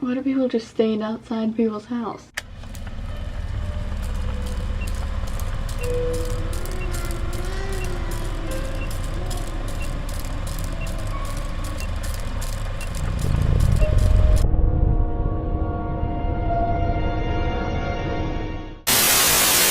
Why do people just stand outside people's house?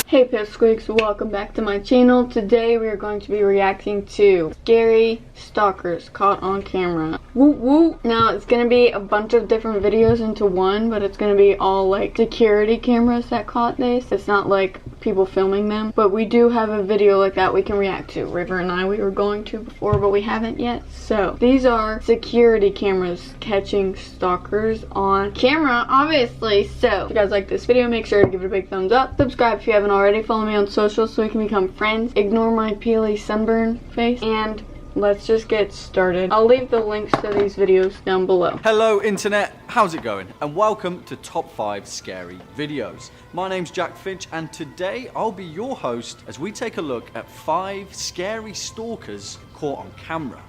Hey Pipsqueaks, welcome back to my channel. Today we are going to be reacting to scary stalkers caught on camera. Woo woo! Now it's going to be a bunch of different videos into one, but it's going to be all like security cameras that caught this. It's not like people filming them, but we do have a video like that we can react to. River and I, we were going to before, but we haven't yet. So these are security cameras catching stalkers on camera, obviously. So if you guys like this video, make sure to give it a big thumbs up. Subscribe if you haven't already. Follow me on social so we can become friends. Ignore my peely sunburn face, and let's just get started. I'll leave the links to these videos down below. Hello internet, how's it going? And welcome to Top 5 Scary Videos. My name's Jack Finch and today I'll be your host as we take a look at 5 scary stalkers caught on camera.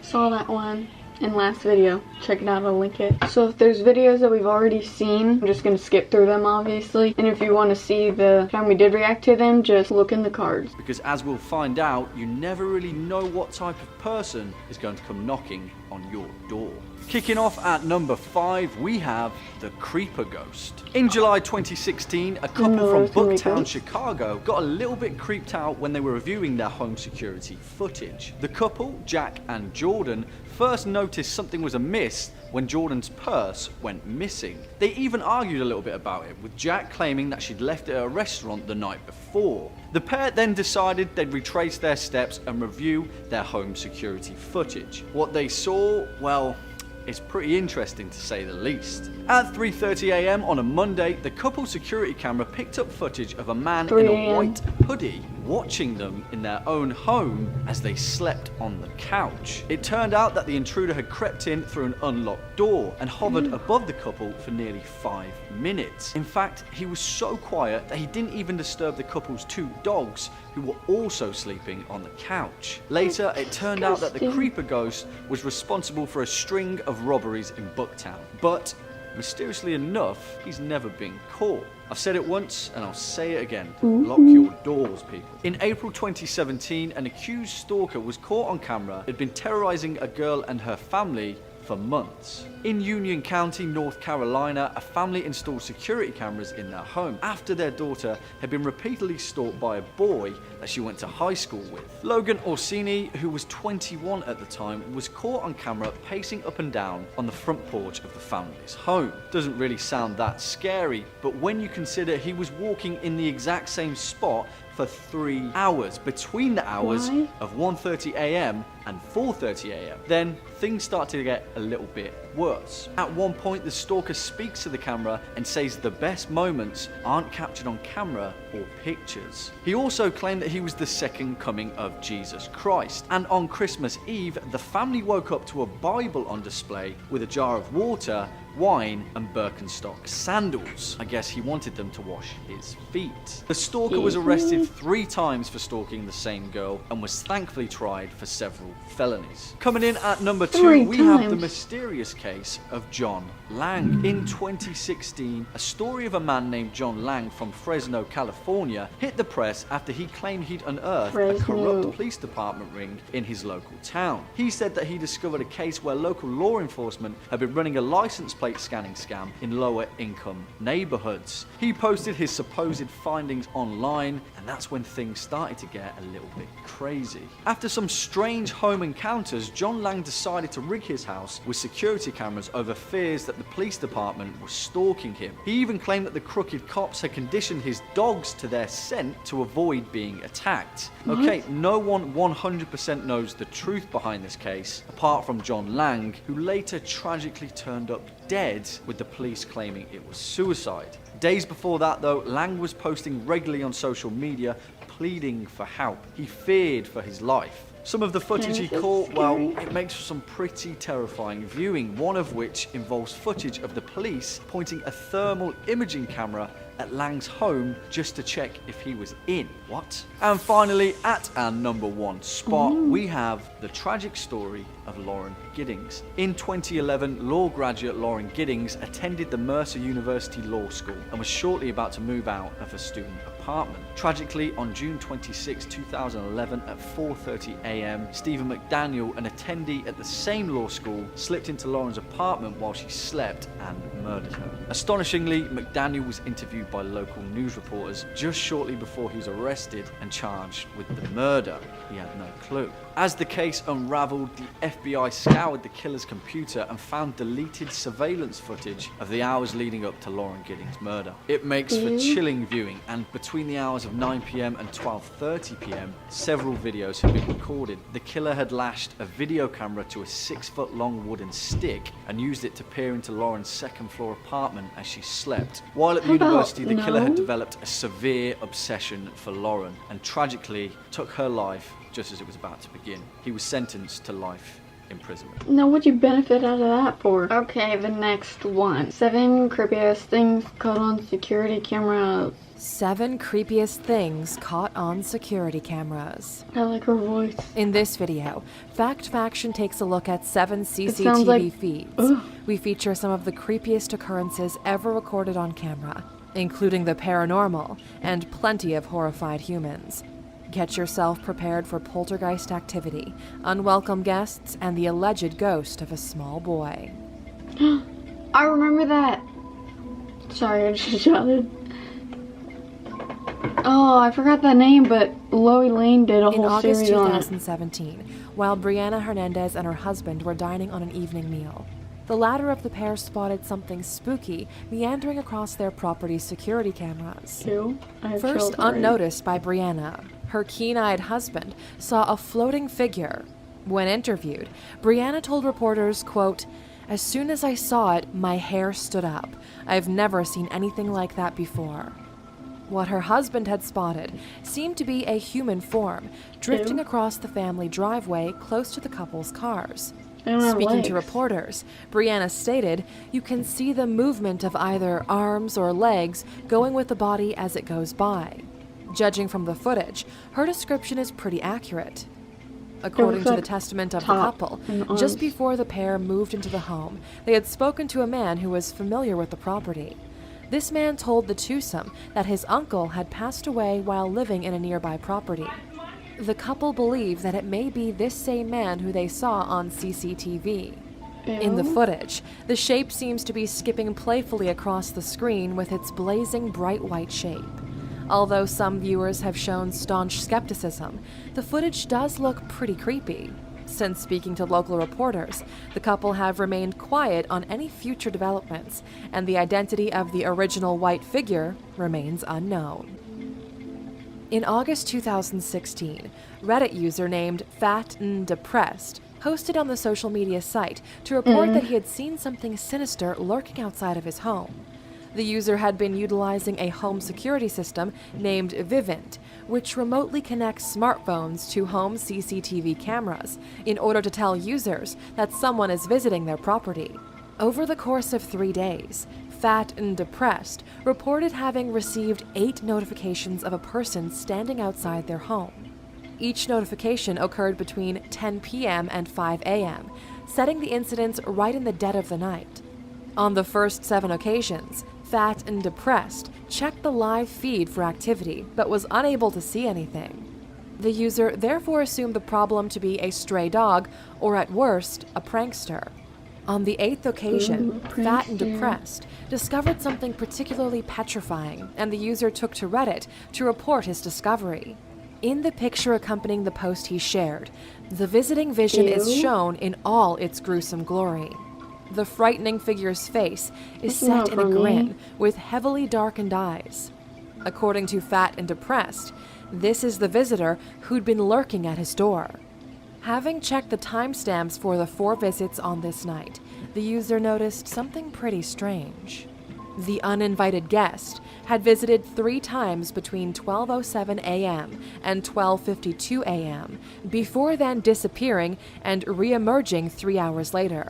Saw that one in last video. Check it out, I'll link it. So if there's videos that we've already seen, I'm just gonna skip through them obviously. And if you want to see the time we did react to them, just look in the cards. Because as we'll find out, you never really know what type of person is going to come knocking on your door. Kicking off at number 5, we have the Creeper Ghost. In July 2016, a couple from Bucktown, Chicago, got a little bit creeped out when they were reviewing their home security footage. The couple, Jack and Jordan, first noticed something was amiss when Jordan's purse went missing. They even argued a little bit about it, with Jack claiming that she'd left it at a restaurant the night before. The pair then decided they'd retrace their steps and review their home security footage. What they saw, well, it's pretty interesting to say the least. At 3:30 AM on a Monday, the couple's security camera picked up footage of a man in a white hoodie watching them in their own home as they slept on the couch. It turned out that the intruder had crept in through an unlocked door and hovered above the couple for nearly 5 minutes. In fact, he was so quiet that he didn't even disturb the couple's 2 dogs who were also sleeping on the couch. Later, it turned out that the Creeper Ghost was responsible for a string of robberies in Bucktown. But mysteriously enough, he's never been caught. I've said it once and I'll say it again. Lock your doors, people. In April 2017, an accused stalker was caught on camera. He'd been terrorizing a girl and her family for months. In Union County, North Carolina, a family installed security cameras in their home after their daughter had been repeatedly stalked by a boy that she went to high school with. Logan Orsini, who was 21 at the time, was caught on camera pacing up and down on the front porch of the family's home. Doesn't really sound that scary, but when you consider he was walking in the exact same spot for 3 hours, between the hours of 1:30 AM and 4:30 AM, then things start to get a little bit worse. At one point, the stalker speaks to the camera and says the best moments aren't captured on camera or pictures. He also claimed that he was the second coming of Jesus Christ, and on Christmas Eve, the family woke up to a Bible on display with a jar of water, wine, and Birkenstock sandals. I guess he wanted them to wash his feet. The stalker was arrested 3 times for stalking the same girl and was thankfully tried for several felonies. Coming in at number 2, we have the mysterious case of John Lang. In 2016, a story of a man named John Lang from Fresno, California hit the press after he claimed he'd unearthed a corrupt police department ring in his local town. He said that he discovered a case where local law enforcement had been running a license plate scanning scam in lower income neighborhoods. He posted his supposed findings online, and that's when things started to get a little bit crazy. After some strange home encounters, John Lang decided to rig his house with security cameras over fears that the police department was stalking him. He even claimed that the crooked cops had conditioned his dogs to their scent to avoid being attacked. Okay, no one 100% knows the truth behind this case, apart from John Lang, who later tragically turned up dead, with the police claiming it was suicide. Days before that though, Lang was posting regularly on social media pleading for help. He feared for his life. Some of the footage he caught, well, it makes for some pretty terrifying viewing, one of which involves footage of the police pointing a thermal imaging camera at Lang's home just to check if he was in. What? And finally, at our number 1 spot, we have the tragic story of Lauren Giddings. In 2011, law graduate Lauren Giddings attended the Mercer University Law School and was shortly about to move out of her student apartment. Tragically, on June 26, 2011 at 4:30 a.m., Stephen McDaniel, an attendee at the same law school, slipped into Lauren's apartment while she slept and murdered her. Astonishingly, McDaniel was interviewed by local news reporters just shortly before he was arrested and charged with the murder. He had no clue. As the case unraveled, the FBI scoured the killer's computer and found deleted surveillance footage of the hours leading up to Lauren Giddings' murder. It makes for chilling viewing, and between the hours of 9 p.m. and 12:30 p.m, several videos had been recorded. The killer had lashed a video camera to a 6-foot-long wooden stick and used it to peer into Lauren's second-floor apartment as she slept. While at the university, the killer had developed a severe obsession for Lauren and tragically took her life just as it was about to begin. He was sentenced to life imprisonment. Now, what'd you benefit out of that for? Okay, the next one. 7 creepiest things caught on security cameras. 7 creepiest things caught on security cameras. I like her voice. In this video, Fact Faction takes a look at 7 CCTV feeds. Ugh. We feature some of the creepiest occurrences ever recorded on camera, including the paranormal and plenty of horrified humans. Get yourself prepared for poltergeist activity, unwelcome guests, and the alleged ghost of a small boy. I remember that. Sorry, I just shouted. Oh, I forgot that name, but Lois Lane did a whole August series on it. 2017, while Brianna Hernandez and her husband were dining on an evening meal, the latter of the pair spotted something spooky meandering across their property's security cameras. First unnoticed by Brianna, her keen-eyed husband saw a floating figure. When interviewed, Brianna told reporters, quote, "As soon as I saw it, my hair stood up. I've never seen anything like that before." What her husband had spotted seemed to be a human form drifting across the family driveway close to the couple's cars. Speaking to reporters, Brianna stated, "You can see the movement of either arms or legs going with the body as it goes by." Judging from the footage, her description is pretty accurate. According to the testament of the couple, just before the pair moved into the home, they had spoken to a man who was familiar with the property. This man told the twosome that his uncle had passed away while living in a nearby property. The couple believe that it may be this same man who they saw on CCTV. In the footage, the shape seems to be skipping playfully across the screen with its blazing bright white shape. Although some viewers have shown staunch skepticism, the footage does look pretty creepy. Since speaking to local reporters, the couple have remained quiet on any future developments, and the identity of the original white figure remains unknown. In August 2016, Reddit user named Fat and Depressed posted on the social media site to report that he had seen something sinister lurking outside of his home. The user had been utilizing a home security system named Vivint, which remotely connects smartphones to home CCTV cameras in order to tell users that someone is visiting their property. Over the course of 3 days, Fat and Depressed reported having received 8 notifications of a person standing outside their home. Each notification occurred between 10 p.m. and 5 a.m., setting the incidents right in the dead of the night. On the first 7 occasions, Fat and Depressed checked the live feed for activity, but was unable to see anything. The user therefore assumed the problem to be a stray dog, or at worst, a prankster. On the 8th occasion, Fat and Depressed discovered something particularly petrifying, and the user took to Reddit to report his discovery. In the picture accompanying the post he shared, the visiting vision is shown in all its gruesome glory. The frightening figure's face is set in a grin with heavily darkened eyes. According to Fat and Depressed, this is the visitor who'd been lurking at his door. Having checked the timestamps for the 4 visits on this night, the user noticed something pretty strange. The uninvited guest had visited 3 times between 12:07 a.m. and 12:52 a.m., before then disappearing and re-emerging 3 hours later.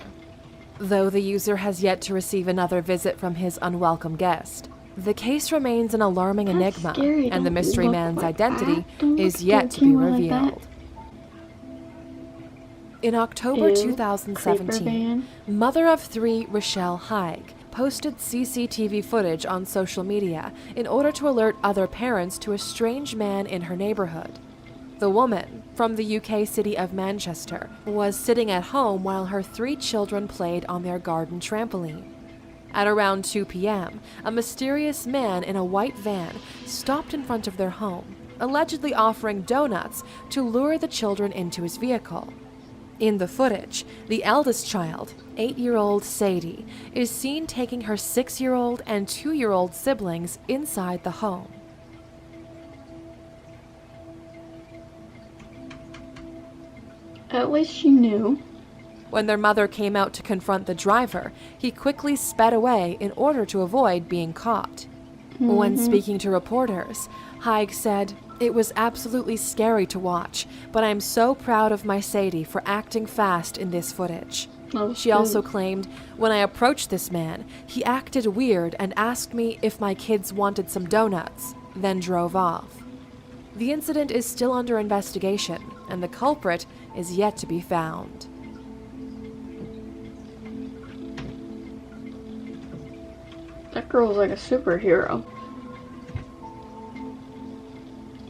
Though the user has yet to receive another visit from his unwelcome guest, the case remains an alarming enigma, and the mystery man's identity is yet to be revealed. In October Ew. 2017, mother of 3 Rochelle Haig posted CCTV footage on social media in order to alert other parents to a strange man in her neighborhood. The woman, from the UK city of Manchester, was sitting at home while her 3 children played on their garden trampoline. At around 2 p.m., a mysterious man in a white van stopped in front of their home, allegedly offering donuts to lure the children into his vehicle. In the footage, the eldest child, 8-year-old Sadie, is seen taking her 6-year-old and 2-year-old siblings inside the home. At least she knew. When their mother came out to confront the driver, he quickly sped away in order to avoid being caught. When speaking to reporters, Haig said, "It was absolutely scary to watch, but I'm so proud of my Sadie for acting fast in this footage." She also claimed, "When I approached this man, he acted weird and asked me if my kids wanted some donuts, then drove off." The incident is still under investigation, and the culprit is yet to be found. That girl's like a superhero.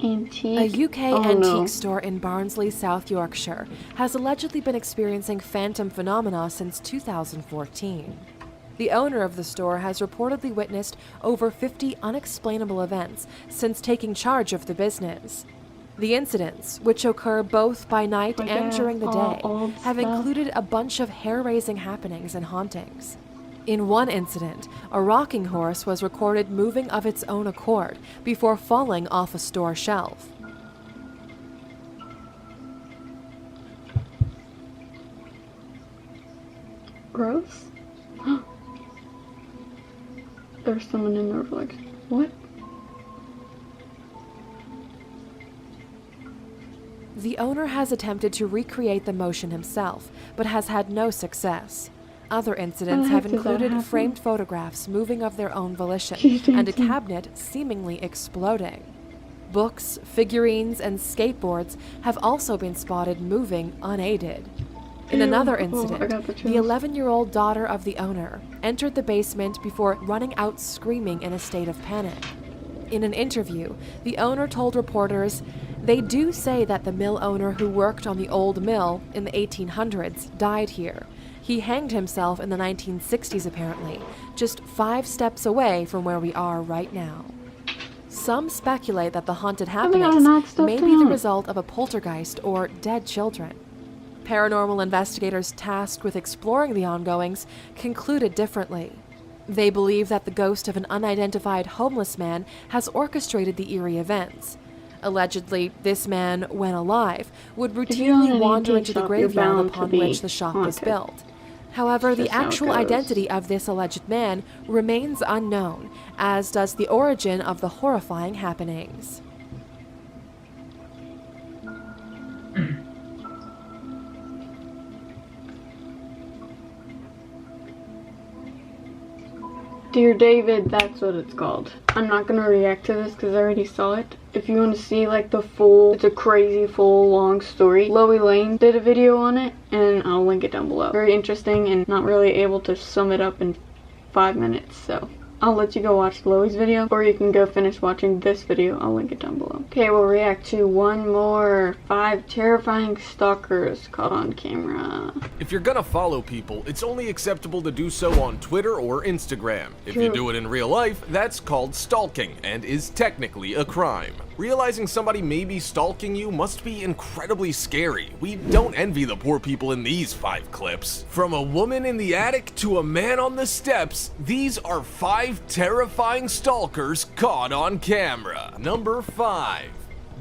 Antique. A UK antique store in Barnsley, South Yorkshire, has allegedly been experiencing phantom phenomena since 2014. The owner of the store has reportedly witnessed over 50 unexplainable events since taking charge of the business. The incidents, which occur both by night and during the day, have included a bunch of hair-raising happenings and hauntings. In one incident, a rocking horse was recorded moving of its own accord before falling off a store shelf. Gross. There's someone in there like, what? The owner has attempted to recreate the motion himself, but has had no success. Other incidents have included framed photographs moving of their own volition and a cabinet seemingly exploding. Books, figurines, and skateboards have also been spotted moving unaided. In another incident, the 11-year-old daughter of the owner entered the basement before running out screaming in a state of panic. In an interview, the owner told reporters, "They do say that the mill owner who worked on the old mill in the 1800s died here. He hanged himself in the 1960s apparently, just 5 steps away from where we are right now." Some speculate that the haunted happenings may be the result of a poltergeist or dead children. Paranormal investigators tasked with exploring the ongoings concluded differently. They believe that the ghost of an unidentified homeless man has orchestrated the eerie events. Allegedly, this man, when alive, would routinely wander into the graveyard upon which the shop was built. However, the actual identity of this alleged man remains unknown, as does the origin of the horrifying happenings. Dear David, that's what it's called. I'm not gonna react to this because I already saw it. If you want to see like the full, it's a crazy full long story, Loey Lane did a video on it and I'll link it down below. Very interesting and not really able to sum it up in 5 minutes, so I'll let you go watch Loey's video, or you can go finish watching this video. I'll link it down below. Okay, we'll react to one more. 5 terrifying stalkers caught on camera. If you're gonna follow people, it's only acceptable to do so on Twitter or Instagram. If you do it in real life, that's called stalking and is technically a crime. Realizing somebody may be stalking you must be incredibly scary. We don't envy the poor people in these 5 clips. From a woman in the attic to a man on the steps, these are 5 terrifying stalkers caught on camera. Number 5.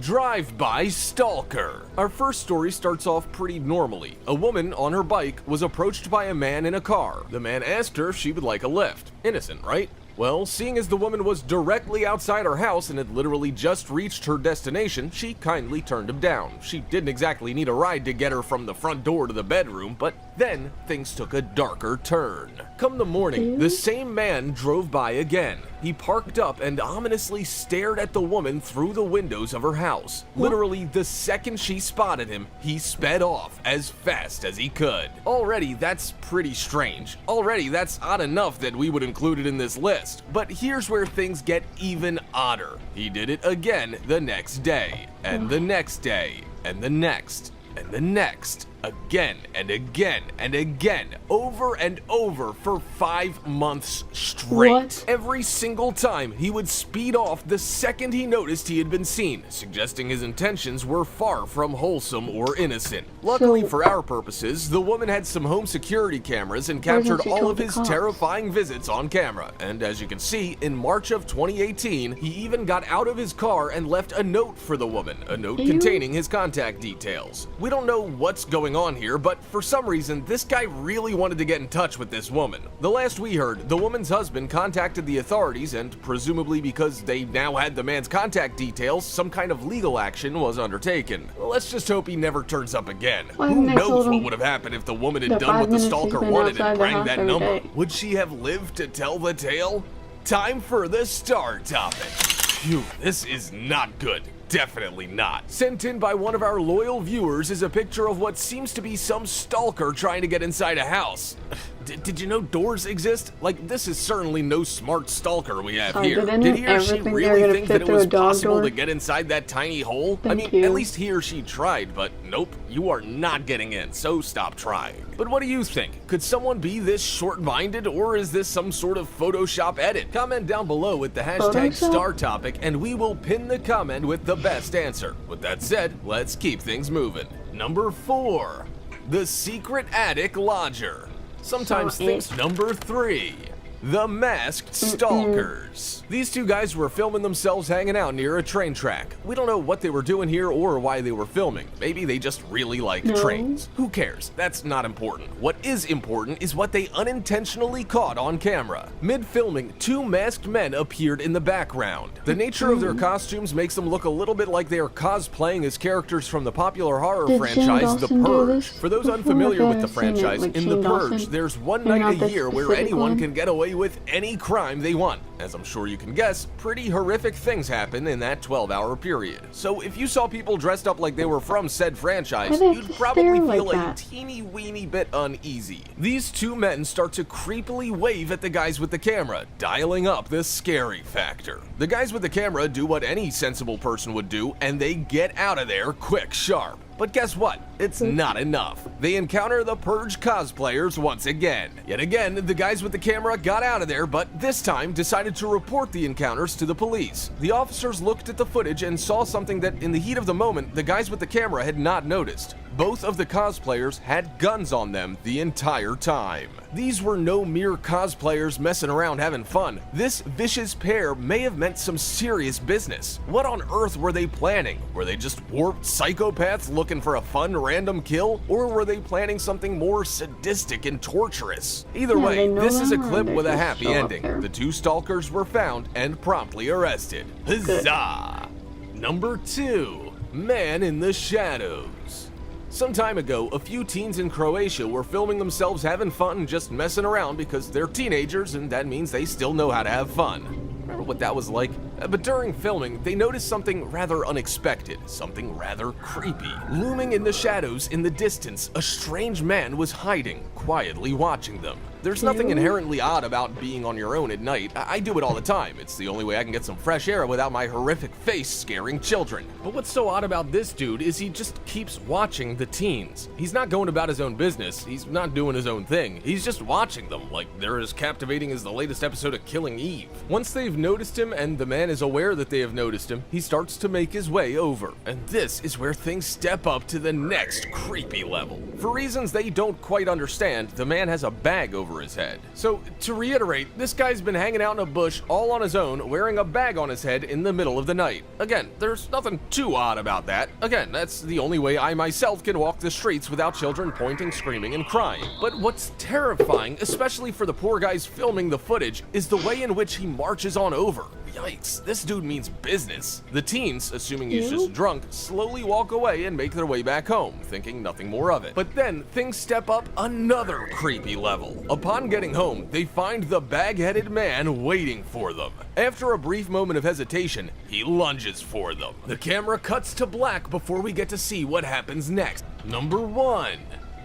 Drive-by stalker. Our first story starts off pretty normally. A woman on her bike was approached by a man in a car. The man asked her if she would like a lift. Innocent, right? Well, seeing as the woman was directly outside her house and had literally just reached her destination, she kindly turned him down. She didn't exactly need a ride to get her from the front door to the bedroom, but Then, things took a darker turn. Come the morning, the same man drove by again. He parked up and ominously stared at the woman through the windows of her house. Literally, the second she spotted him, he sped off as fast as he could. Already, that's pretty strange. Already, that's odd enough that we would include it in this list. But here's where things get even odder. He did it again the next day, and the next day, and the next, and the next. Again and again and again, over and over for 5 months straight. What? Every single time, he would speed off the second he noticed he had been seen, suggesting his intentions were far from wholesome or innocent. Luckily for our purposes, the woman had some home security cameras and captured all of his terrifying visits on camera. And as you can see, in March of 2018, he even got out of his car and left a note for the woman, a note containing his contact details. We don't know what's going on here, but for some reason, this guy really wanted to get in touch with this woman. The last we heard, the woman's husband contacted the authorities, and presumably because they now had the man's contact details, some kind of legal action was undertaken. Let's just hope he never turns up again. Who knows what would have happened if the woman had done what the stalker wanted and rang that number? Would she have lived to tell the tale? Time for the star topic. Phew, this is not good. Definitely not. Sent in by one of our loyal viewers is a picture of what seems to be some stalker trying to get inside a house. Did you know doors exist? Like, this is certainly no smart stalker we have here. Did he or she really think that it was possible to get inside that tiny hole? I mean, at least he or she tried, but nope, you are not getting in, so stop trying. But what do you think? Could someone be this short-minded, or is this some sort of Photoshop edit? Comment down below with the hashtag star topic, and we will pin the comment with the best answer. With that said, let's keep things moving. Number 4, the secret attic lodger. Sometimes things. Number 3, the masked stalkers. These two guys were filming themselves hanging out near a train track. We don't know what they were doing here or why they were filming. Maybe they just really like trains. Who cares? That's not important. What is important is what they unintentionally caught on camera. Mid-filming, 2 masked men appeared in the background. The nature of their costumes makes them look a little bit like they are cosplaying as characters from the popular horror franchise The Purge. For those unfamiliar with the franchise, in The Purge, there's one night a year where anyone can get away with any crime they want. As I'm sure you can guess, pretty horrific things happen in that 12-hour period. So if you saw people dressed up like they were from said franchise, you'd probably feel a teeny-weeny bit uneasy. These 2 men start to creepily wave at the guys with the camera, dialing up the scary factor. The guys with the camera do what any sensible person would do, and they get out of there quick sharp. But guess what? It's not enough. They encounter the Purge cosplayers once again. Yet again, the guys with the camera got out of there, but this time decided to report the encounters to the police. The officers looked at the footage and saw something that, in the heat of the moment, the guys with the camera had not noticed. Both of the cosplayers had guns on them the entire time. These were no mere cosplayers messing around having fun. This vicious pair may have meant some serious business. What on earth were they planning? Were they just warped psychopaths looking for a fun random kill? Or were they planning something more sadistic and torturous? Either way, this is a clip with a happy ending. The 2 stalkers were found and promptly arrested. Huzzah! Number 2, man in the shadows. Some time ago, a few teens in Croatia were filming themselves having fun and just messing around because they're teenagers and that means they still know how to have fun. Remember what that was like? But during filming, they noticed something rather unexpected, something rather creepy. Looming in the shadows in the distance, a strange man was hiding, quietly watching them. There's nothing inherently odd about being on your own at night. I do it all the time. It's the only way I can get some fresh air without my horrific face scaring children. But what's so odd about this dude is he just keeps watching the teens. He's not going about his own business. He's not doing his own thing. He's just watching them like they're as captivating as the latest episode of Killing Eve. Once they've noticed him and the man is aware that they have noticed him, he starts to make his way over. And this is where things step up to the next creepy level. For reasons they don't quite understand, the man has a bag over his head. So, to reiterate, this guy's been hanging out in a bush all on his own, wearing a bag on his head in the middle of the night. Again, there's nothing too odd about that. Again, that's the only way I myself can walk the streets without children pointing, screaming, and crying. But what's terrifying, especially for the poor guys filming the footage, is the way in which he marches on over. Yikes, this dude means business. The teens, assuming he's just drunk, slowly walk away and make their way back home, thinking nothing more of it. But then, things step up another creepy level. Upon getting home, they find the bag-headed man waiting for them. After a brief moment of hesitation, he lunges for them. The camera cuts to black before we get to see what happens next. Number 1.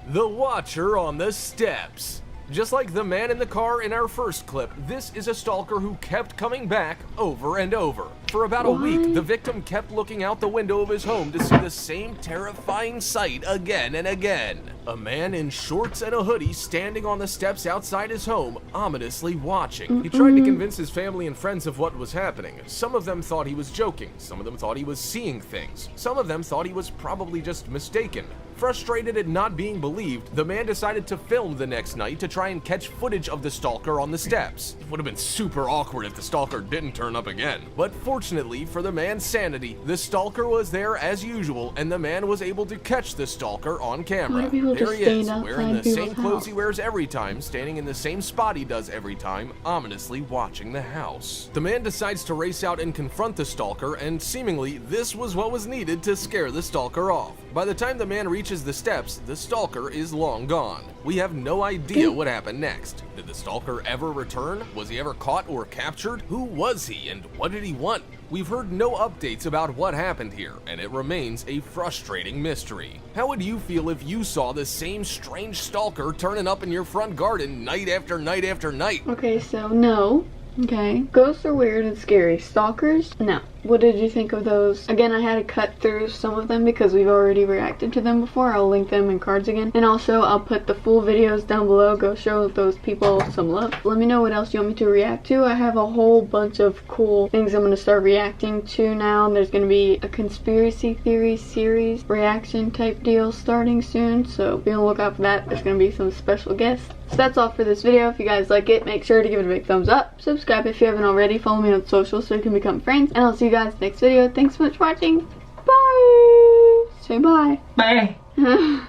The Watcher on the Steps. Just like the man in the car in our first clip, this is a stalker who kept coming back over and over. For about a week, the victim kept looking out the window of his home to see the same terrifying sight again and again. A man in shorts and a hoodie standing on the steps outside his home, ominously watching. He tried to convince his family and friends of what was happening. Some of them thought he was joking. Some of them thought he was seeing things. Some of them thought he was probably just mistaken. Frustrated at not being believed, the man decided to film the next night to try and catch footage of the stalker on the steps. It would have been super awkward if the stalker didn't turn up again. But fortunately for the man's sanity, the stalker was there as usual, and the man was able to catch the stalker on camera. There he is, wearing the same clothes he wears every time, standing in the same spot he does every time, ominously watching the house. The man decides to race out and confront the stalker, and seemingly this was what was needed to scare the stalker off. By the time the man reaches the steps, the stalker is long gone. We have no idea what happened next. Did the stalker ever return? Was he ever caught or captured? Who was he and what did he want? We've heard no updates about what happened here, and it remains a frustrating mystery. How would you feel if you saw the same strange stalker turning up in your front garden night after night after night? Okay, so no. Okay. Ghosts are weird and scary. Stalkers? No. What did you think of those? Again, I had to cut through some of them because we've already reacted to them before. I'll link them in cards again. And also, I'll put the full videos down below. Go show those people some love. Let me know what else you want me to react to. I have a whole bunch of cool things I'm going to start reacting to now. There's going to be a conspiracy theory series reaction type deal starting soon. So be on the lookout for that. There's going to be some special guests. So that's all for this video. If you guys like it, make sure to give it a big thumbs up. Subscribe if you haven't already. Follow me on socials so you can become friends. And I'll see you guys next video. Thanks so much for watching. Bye. Say bye. Bye.